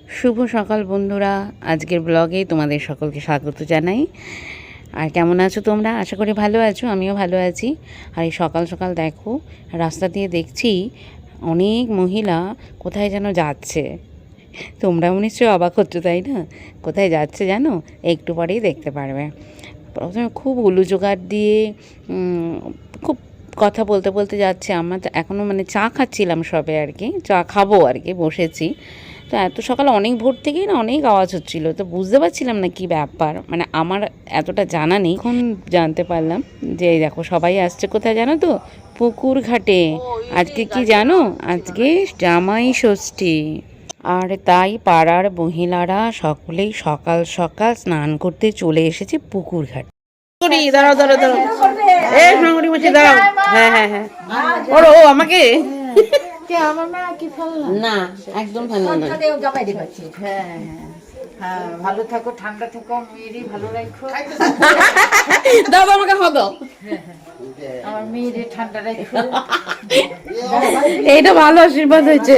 শুভ সকাল বন্ধুরা, আজকের ব্লগে তোমাদের সকলকে স্বাগত জানাই। আর কেমন আছো তোমরা? আশা করি ভালো আছো, আমিও ভালো আছি। আর এই সকাল সকাল দেখো, রাস্তা দিয়ে দেখছি অনেক মহিলা কোথায় যেন যাচ্ছে। তোমরাও নিশ্চয়ই অবাক হচ্ছ, তাই না? কোথায় যাচ্ছে জানো? একটু পরেই দেখতে পারবে। প্রথমে খুব উলুজোগাড় দিয়ে খুব কথা বলতে বলতে যাচ্ছে। আমরা এখনও চা খাচ্ছিলাম সবে, আর কি চা খাবো আর কি, বসেছি। তো এত সকালে অনেক ভোর থেকেই না অনেক আওয়াজ হচ্ছিলো, তো বুঝতে পারছিলাম না কি ব্যাপার, আমার এতটা জানা নেই। এখন জানতে পারলাম যে এই দেখো সবাই আসছে কোথায় জানো তো? পুকুর ঘাটে। আজকে কি জানো? আজকে জামাই ষষ্ঠী। আর তাই পাড়ার মহিলারা সকলেই সকাল সকাল স্নান করতে চলে এসেছে পুকুর ঘাট। দাঁড়াও দাঁড়াও দাঁড়াও, এই সোনাগুড়ি মাসি দাঁড়াও। হ্যাঁ হ্যাঁ হ্যাঁ, ওর ও আমাকে না, একদম ভালো না। ভালো থাকো, ঠান্ডা থাকো, মেয়েরই ভালো রাখো। দাও আমাকে হলো, আমার মেয়েরই ঠান্ডা রাখো। এইটা ভালো আশীর্বাদ হয়েছে।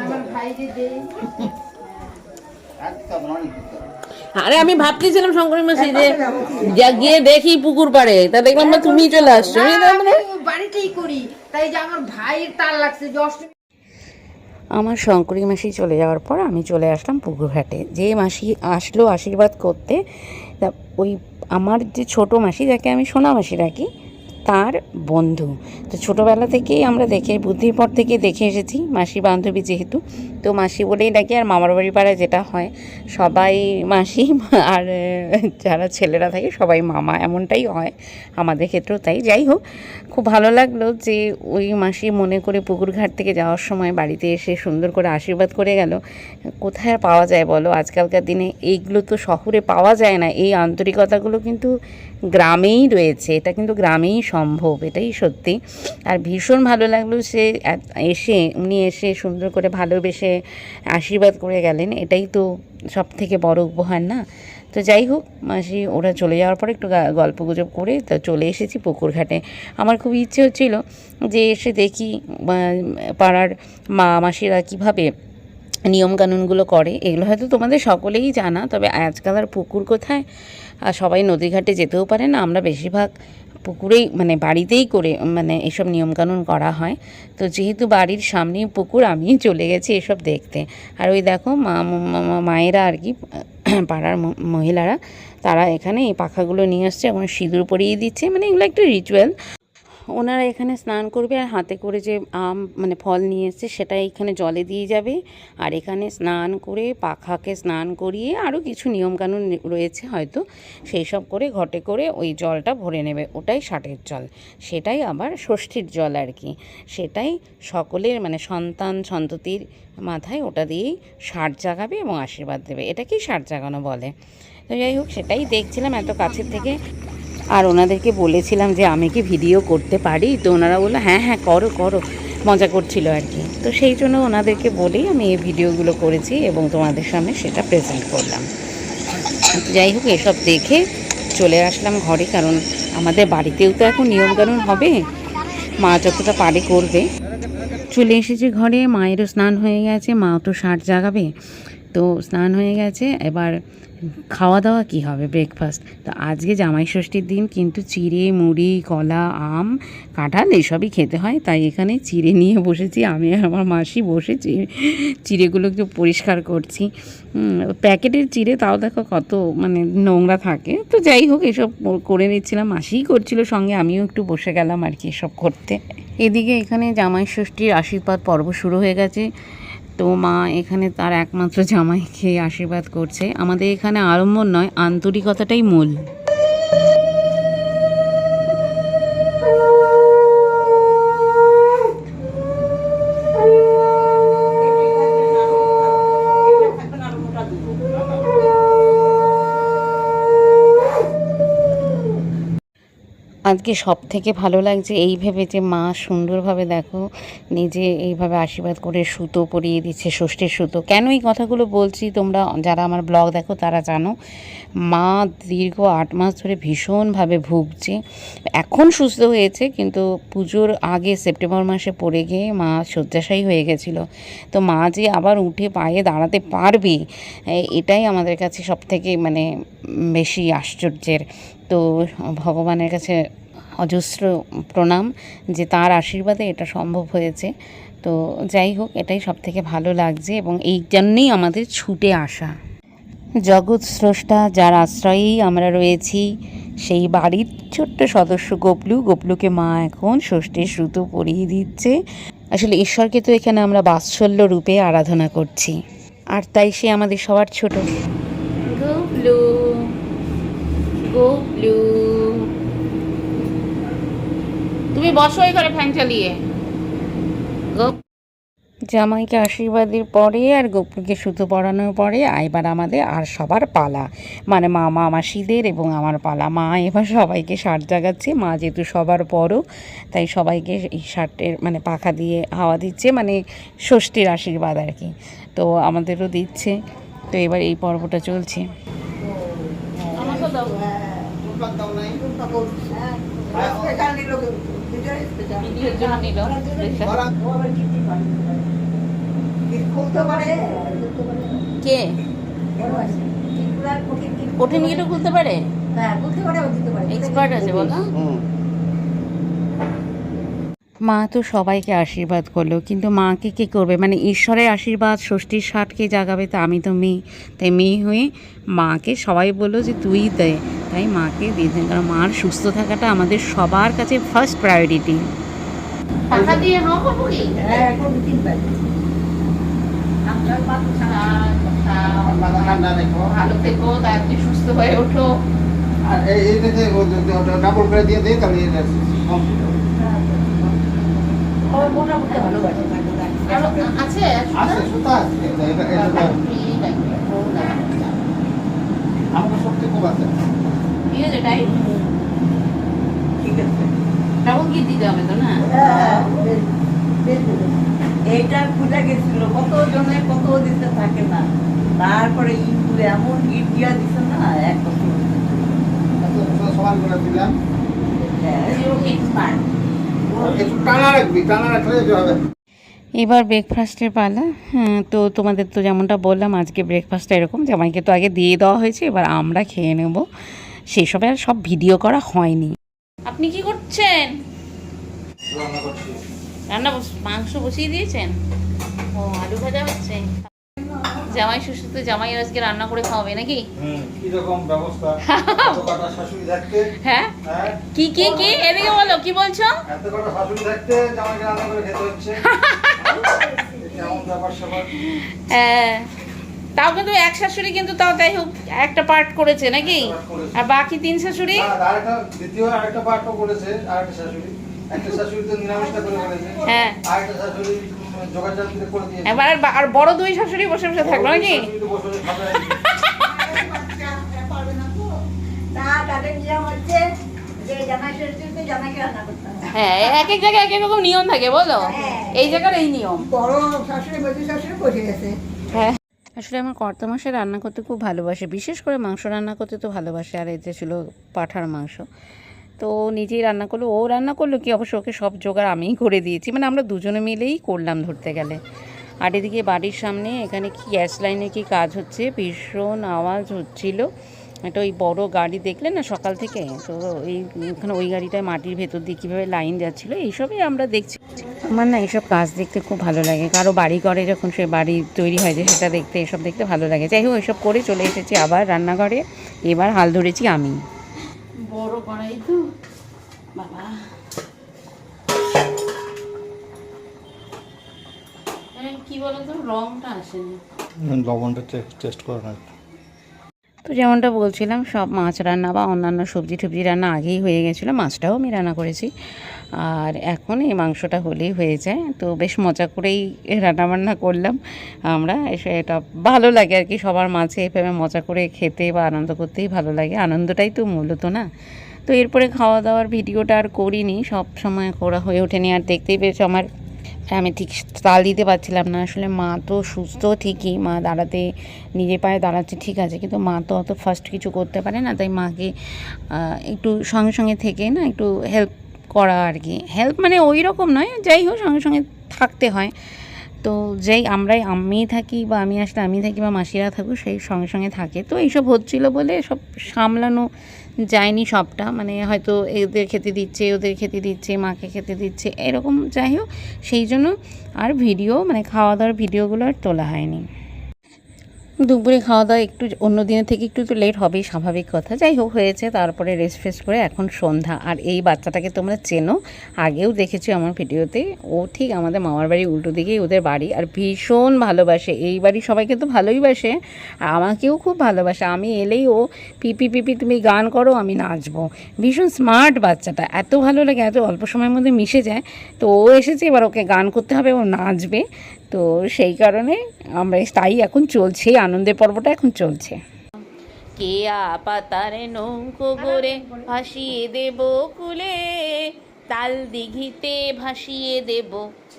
আমার ভাইরে দেই। আরে আমি ভাবতেছিলাম শঙ্করী মাসি যে গিয়ে দেখি পুকুর পাড়ে, তা দেখলাম না তুমি চলে আসছো। বাড়িতেই করি, তাই যে আমার ভাইয়ের তার লাগছে যে অষ্টমী। আমার শঙ্করী মাসি চলে যাওয়ার পর আমি চলে আসলাম পুকুর ঘাটে। যে মাসি আসলো আশীর্বাদ করতে, তা ওই আমার যে ছোটো মাসি, যাকে আমি সোনা মাসি রাখি, তার বন্ধু। তো ছোটোবেলা থেকেই আমরা দেখে, বুদ্ধির পর থেকে দেখে এসেছি, মাসি বান্ধবী যেহেতু, তো মাসি বলেই ডাকি। আর মামার বাড়ি পাড়ায় যেটা হয়, সবাই মাসি, আর যারা ছেলেরা থাকে সবাই মামা, এমনটাই হয় আমাদের ক্ষেত্রেও। তাই যাই হোক, খুব ভালো লাগলো যে ওই মাসি মনে করে পুকুর ঘাট থেকে যাওয়ার সময় বাড়িতে এসে সুন্দর করে আশীর্বাদ করে গেল। কোথায় আর পাওয়া যায় বলো? আজকালকার দিনে এইগুলো তো শহরে পাওয়া যায় না। এই আন্তরিকতাগুলো কিন্তু গ্রামেই রয়েছে, এটা কিন্তু গ্রামেই সম্ভব, এটাই সত্যি। আর ভীষণ ভালো লাগলো সে উনি এসে সুন্দর করে ভালোবেসে আশীর্বাদ করে গেলেন, এটাই তো সব থেকে বড় উপহার না? তো যাই হোক, মাসি ওরা চলে যাওয়ার পরে একটু গল্প গুজব করে তো চলে এসেছি পুকুর ঘাটে। আমার খুব ইচ্ছে হচ্ছিল যে এসে দেখি পাড়ার মাসিরা কীভাবে নিয়মকানুনগুলো করে। এগুলো হয়তো তোমাদের সকলেই জানা, তবে আজকাল আর পুকুর কোথায়, আর সবাই নদীঘাটে যেতেও পারে না। আমরা বেশিরভাগ পুকুরেই বাড়িতেই করে এসব নিয়মকানুন করা হয়। তো যেহেতু বাড়ির সামনেই পুকুর, আমি চলে গেছি এসব দেখতে। আর ওই দেখো মায়েরা আর কি, পাড়ার মহিলারা, তারা এখানে এই পাখাগুলো নিয়ে আসছে এবং সিঁদুর পরিয়ে দিচ্ছে। এগুলো একটা রিচুয়াল। ওনারা এখানে স্নান করবে আর হাতে করে যে আম ফল নিয়ে এসছে সেটা এখানে জলে দিয়ে যাবে। আর এখানে স্নান করে পাখাকে স্নান করিয়ে আরও কিছু নিয়মকানুন রয়েছে হয়তো, সেই সব করে ঘটে করে ওই জলটা ভরে নেবে। ওটাই ষাটের জল, সেটাই আবার ষষ্ঠীর জল আর কি। সেটাই সকলের সন্তান সন্ততির মাথায় ওটা দিয়েই ষাট জাগাবে এবং আশীর্বাদ দেবে। এটাকেই ষাট জাগানো বলে। তো যাই হোক, সেটাই দেখছিলাম এত কাছের থেকে। আর ওনাদেরকে বলেছিলাম যে আমি কি ভিডিও করতে পারি, তো ওনারা বললো হ্যাঁ হ্যাঁ করো করো, মজা করছিল আর কি। তো সেই জন্য ওনাদেরকে বলেই আমি এই ভিডিওগুলো করেছি এবং তোমাদের সামনে সেটা প্রেজেন্ট করলাম। যাই হোক, এসব দেখে চলে আসলাম ঘরে, কারণ আমাদের বাড়িতেও তো এখন নিয়মকানুন হবে, মা যতটা পারে করবে। চলে এসেছি ঘরে, মায়েরও স্নান হয়ে গেছে, মাও তো ষাট জাগাবে, তো স্নান হয়ে গেছে। এবার খাওয়া দাওয়া কি হবে, ব্রেকফাস্ট। তো আজকে জামাই ষষ্ঠীর দিন, কিন্তু চিড়ে মুড়ি কলা আম কাঁঠাল এসবই খেতে হয়, তাই এখানে চিড়ে নিয়ে বসেছি। আমি আর আমার মাসি বসে চিড়েগুলো একটু পরিষ্কার করছি। প্যাকেটের চিড়ে, তাও দেখো কত নোংরা থাকে। তো যাই হোক, এসব করে নিচ্ছিলাম, মাসিই করছিল সঙ্গে, আমিও একটু বসে গেলাম আর কি এসব করতে। এদিকে এখানে জামাই ষষ্ঠীর আশীর্বাদ পর্ব শুরু হয়ে গেছে। তো মা এখানে তার একমাত্র জামাইকে আশীর্বাদ করছে। আমাদের এখানে আড়ম্বর নয়, আন্তরিকতাটাই মূল। আজকে সব থেকে ভালো লাগছে এই ভেবে যে মা সুন্দরভাবে দেখো নিজে এইভাবে আশীর্বাদ করে সুতো পরিয়ে দিচ্ছে, ষষ্ঠীর সুতো। কেন এই কথাগুলো বলছি তোমরা যারা আমার ব্লগ দেখো তারা জানো। মা দীর্ঘ 8 মাস ধরে ভীষণভাবে ভুগছে, এখন সুস্থ হয়েছে, কিন্তু পুজোর আগে সেপ্টেম্বর মাসে পড়ে গিয়ে মা শয্যাশায়ী হয়ে গেছিলো। তো মা যে আবার উঠে পায়ে দাঁড়াতে পারবে, এটাই আমাদের কাছে সব থেকে মানে বেশি আশ্চর্যের। তো ভগবানের কাছে অজস্র প্রণাম যে তার আশীর্বাদে এটা সম্ভব হয়েছে। তো যাই হোক, এটাই সব থেকে ভালো লাগছে এবং এই জন্যেই আমাদের ছুটে আসা। জগৎ স্রষ্টা যার আশ্রয়েই আমরা রয়েছি, সেই বাড়ির ছোট্ট সদস্য গপলুকে মা এখন ষষ্ঠীর সুতো পরিয়ে দিচ্ছে। আসলে ঈশ্বরকে তো এখানে আমরা বাৎসল্য রূপে আরাধনা করছি, আর তাই সে আমাদের সবার ছোট। গপলু গপলু, তুমি বসো এখানে ফ্যান চালিয়ে। জামাইকে আশীর্বাদের পরে আর গপলুকে সুতো পরানোর পরে এবার আমাদের আর সবার পালা, মানে মামা মাসিদের এবং আমার পালা। মা এবার সবাইকে শার্ট জাগাচ্ছে, মা যেহেতু সবার বড় তাই সবাইকে এই শার্টের মানে পাখা দিয়ে হাওয়া দিচ্ছে, মানে ষষ্ঠীর আশীর্বাদ আর কি। তো আমাদেরও দিচ্ছে। তো এবার এই পর্বটা চলছে। কে কঠিন গিটও খুলতে পারে? এক্সপার্ট আছে বলো। মা তো সবাইকে আশীর্বাদ করলো, কিন্তু মাকে কী করবে, মানে ঈশ্বরের আশীর্বাদ ষষ্ঠীর ষাটকে জাগাবে। তা আমি তো মেয়ে, তাই মেয়ে হয়ে মাকে সবাই বললো যে তুই দে, তাই মাকে দিয়ে দেন, কারণ মার সুস্থ থাকাটা আমাদের সবার কাছে ফার্স্ট প্রায়োরিটি। ভালো থেকো, তাড়াতাড়ি সুস্থ হয়ে ওঠো। আর ডাবল করে দিয়ে দেয় তাহলে আছে আমাকে সত্যি খুব আছে। ঠিক আছে, তাই ঠিক আছে, ডাবল কি দিতে হবে তো না? এইটা খুলে গেছিল কত জনে কত দিতে থাকে না, তারপরে ইঁদুরে এমন গিট দিয়া দিছে না, এক বছর সমান করে দিলাম। এবার ব্রেকফাস্টের পালা। হ্যাঁ, তো তোমাদের তো যেমনটা বললাম আজকে ব্রেকফাস্টটা এরকম, জামাইকে তো আগে দিয়ে দেওয়া হয়েছে, এবার আমরা খেয়ে নেব। সেসবে আর সব ভিডিও করা হয়নি। আপনি কি করছেন? রান্না মাংস বসিয়ে দিয়েছেন? ও, আলু ভাজা হচ্ছে। জামাই শ্বশুর তো জামাই আজকে রান্না করে খাওয়াবে নাকি? কি রকম ব্যবস্থা? এত কটা শাশুড়ি থাকতে, হ্যাঁ কি কি কি এদিকে বলো, কি বলছো? এত কটা শাশুড়ি থাকতে জামাইকে রান্না করে খেতে হচ্ছে। কেমন ব্যাপার স্যাপার? হ্যাঁ, তাও কিন্তু এক শাশুড়ি কিন্তু তাও যাই হোক একটা পার্ট করেছে নাকি, আর বাকি 3 শাশুড়ি আরেকটা দ্বিতীয় আরেকটা পার্টও করেছে। আরেকটা শাশুড়ি, একটা শাশুড়ি তো নিরামিষটা করে করেছে, হ্যাঁ, আরেকটা শাশুড়ি যোগাযোগ করে দিয়েছে। এবার আর বড় 2 শাশুড়ি বসে বসে থাকলো নাকি? হ্যাঁ, এক এক জায়গায় এক এক রকম নিয়ম থাকে বলো। এই জায়গার এই নিয়ম। বড় শাশুড়ি বসে শাশুড়ি বসে গেছে। হ্যাঁ, আসলে আমার কর্তামশাই রান্না করতে খুব ভালোবাসে, বিশেষ করে মাংস রান্না করতে তো ভালোবাসে। আর এতে ছিল পাঁঠার মাংস, তো নিজেই রান্না করলো। ও রান্না করলো কি, অবশ্য ওকে সব জোগাড় আমিই করে দিয়েছি, মানে আমরা দুজনে মিলেই করলাম ধরতে গেলে। আর এদিকে বাড়ির সামনে এখানে কি গ্যাস লাইনে কি কাজ হচ্ছে, ভীষণ আওয়াজ হচ্ছিল। এটা ওই বড় গাড়ি দেখলে না সকাল থেকে, তো এইখানে ওই গাড়িটায় মাটির ভেতর দিয়ে কীভাবে লাইন যাচ্ছিলো, এইসবই আমরা দেখছি। আমার না এইসব কাজ দেখতে খুব ভালো লাগে, কারো বাড়ি করে যখন সে বাড়ি তৈরি হয় যে সেটা দেখতে, এসব দেখতে ভালো লাগে। যাই হোক, এসব করে চলে এসেছি আবার রান্নাঘরে। এবার হাল ধরেছি আমি। বড় কড়াই তো বাবা, কি বলতো রংটা আসেনি, লবণটা টেস্ট করে না। তো যেমনটা বলছিলাম, সব মাছ রান্না বা অন্যান্য সবজি টবজি রান্না আগেই হয়ে গেছিলো, মাছটাও আমি রান্না করেছি। আর এখন এই মাংসটা হলেই হয়ে যায়। তো বেশ মজা করেই রান্নাবান্না করলাম আমরা। এটা ভালো লাগে আর কি, সবার মাঝে এভাবে মজা করে খেতে বা আনন্দ করতেই ভালো লাগে। আনন্দটাই তো মূলত না। তো এরপরে খাওয়া দাওয়ার ভিডিওটা আর করিনি, সব সময় করা হয়ে ওঠেনি। আর দেখতেই পেয়েছো আমার আমি ঠিক তাল দিতে পারছিলাম না। আসলে মা তো সুস্থ ঠিকই, মা দাঁড়াতে নিজে পায়ে দাঁড়াচ্ছে ঠিক আছে, কিন্তু মা তো অত ফার্স্ট কিছু করতে পারে না। তাই মাকে একটু সঙ্গে সঙ্গে থেকে না একটু হেল্প করা আর কি। হেল্প মানে ওই রকম নয়, যাই হোক সঙ্গে সঙ্গে থাকতে হয়। তো যেই আমি থাকি বা আমি আসলে আমি থাকি বা মাসিরা থাকুক, সেই সঙ্গে সঙ্গে থাকে। তো এইসব হচ্ছিলো বলে সব সামলানো যায়নি সবটা, মানে হয়তো এদের খেতে দিচ্ছে, ওদের খেতে দিচ্ছে, মাকে খেতে দিচ্ছে, এরকম যাই হোক সেই জন্য আর ভিডিও মানে খাওয়া দাওয়ার ভিডিওগুলো আর তোলা হয়নি। দুপুরে খাওয়া দাওয়া একটু অন্য দিনের থেকে একটু তো লেট হবেই, স্বাভাবিক কথা। যাই হোক হয়েছে, তারপরে রেস্ট ফেস্ট করে এখন সন্ধ্যা। আর এই বাচ্চাটাকে তোমরা চেনো, আগেও দেখেছো আমার ভিডিওতে। ও ঠিক আমাদের মামার বাড়ির উল্টো দিকেই ওদের বাড়ি, আর ভীষণ ভালোবাসে এই বাড়ির সবাইকে, তো ভালোই বাসে, আর আমাকেও খুব ভালোবাসে। আমি এলেই ও পিপি পিপি তুমি গান করো আমি নাচবো। ভীষণ স্মার্ট বাচ্চাটা, এত ভালো লাগে, এত অল্প সময়ের মধ্যে মিশে যায়। তো ও এসেছে, এবার ওকে গান করতে হবে, ও নাচবে। তো সেই কারণে আমরা তাই এখন চলছে, আনন্দের পর্বটা এখন চলছে। কেয়া পাতার নৌকো গড়ে ভাসিয়ে দেব কুলে, তাল দিঘিতে ভাসিয়ে দেব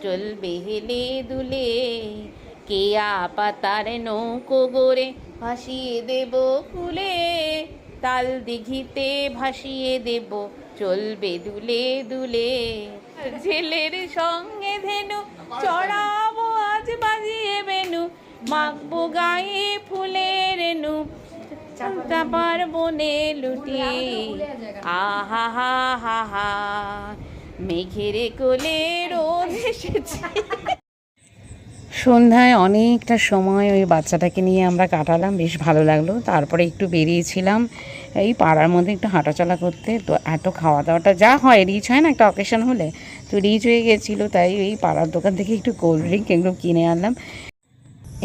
চলবে হেলে দুলে। কেয়া পাতার নৌকো গড়ে ভাসিয়ে দেব কুলে, তাল দিঘিতে ভাসিয়ে দেব চলবে দুলে দুলে। ছেলের সঙ্গে ধেনু চড়াবো আজ বাজিয়ে বেনু, মাখবো গায়ে ফুলের রেনু, চাপার বনে লুটিয়ে আহা হা হা হা, মেঘের কোলে রোদ এসেছে। সন্ধ্যায় অনেকটা সময় ওই বাচ্চাটাকে নিয়ে আমরা কাটালাম, বেশ ভালো লাগলো। তারপরে একটু বেরিয়েছিলাম এই পাড়ার মধ্যে একটু হাঁটাচলা করতে। তো এত খাওয়া দাওয়াটা যা হয়, রিচ হয় না একটা অকেশন হলে, তো রিচ হয়ে গেছিলো। তাই এই পাড়ার দোকান থেকে একটু কোল্ড ড্রিঙ্ক এগুলো কিনে আনলাম।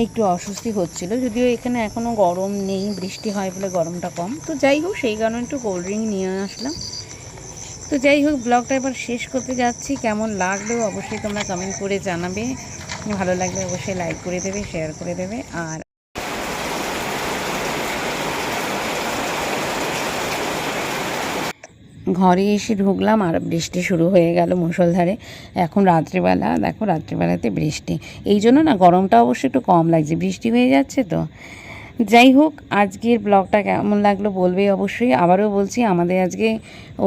একটু অস্বস্তি হচ্ছিলো, যদিও এখানে এখনও গরম নেই, বৃষ্টি হয় বলে গরমটা কম। তো যাই হোক সেই কারণে একটু কোল্ড ড্রিঙ্ক নিয়ে আসলাম। তো যাই হোক ব্লগটা এবার শেষ করতে যাচ্ছি। কেমন লাগলো অবশ্যই তোমরা কমেন্ট করে জানাবে, ভালো লাগলে অবশ্যই লাইক করে দেবে, শেয়ার করে দেবে। আর ঘরে এসে ঢুকলাম আর বৃষ্টি শুরু হয়ে গেল মুষলধারে। এখন রাত্রিবেলা, দেখো রাত্রিবেলাতে বৃষ্টি, এই জন্য না গরমটা অবশ্যই একটু কম লাগছে, বৃষ্টি হয়ে যাচ্ছে তো। যাই হোক আজকের ব্লগটা কেমন লাগলো বলবে অবশ্যই। আবারও বলছি আমাদের আজকে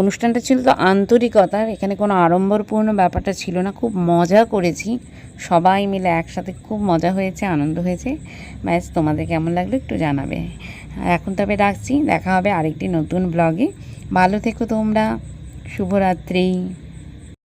অনুষ্ঠানটা ছিল তো আন্তরিকতার, এখানে কোনো আড়ম্বরপূর্ণ ব্যাপারটা ছিল না। খুব মজা করেছি সবাই মিলে একসাথে, খুব মজা হয়েছে, আনন্দ হয়েছে। ব্যাস তোমাদের কেমন লাগলো একটু জানাবে। এখন তবে রাখছি, দেখা হবে আরেকটি নতুন ব্লগে। ভালো থেকো তোমরা, শুভরাত্রি।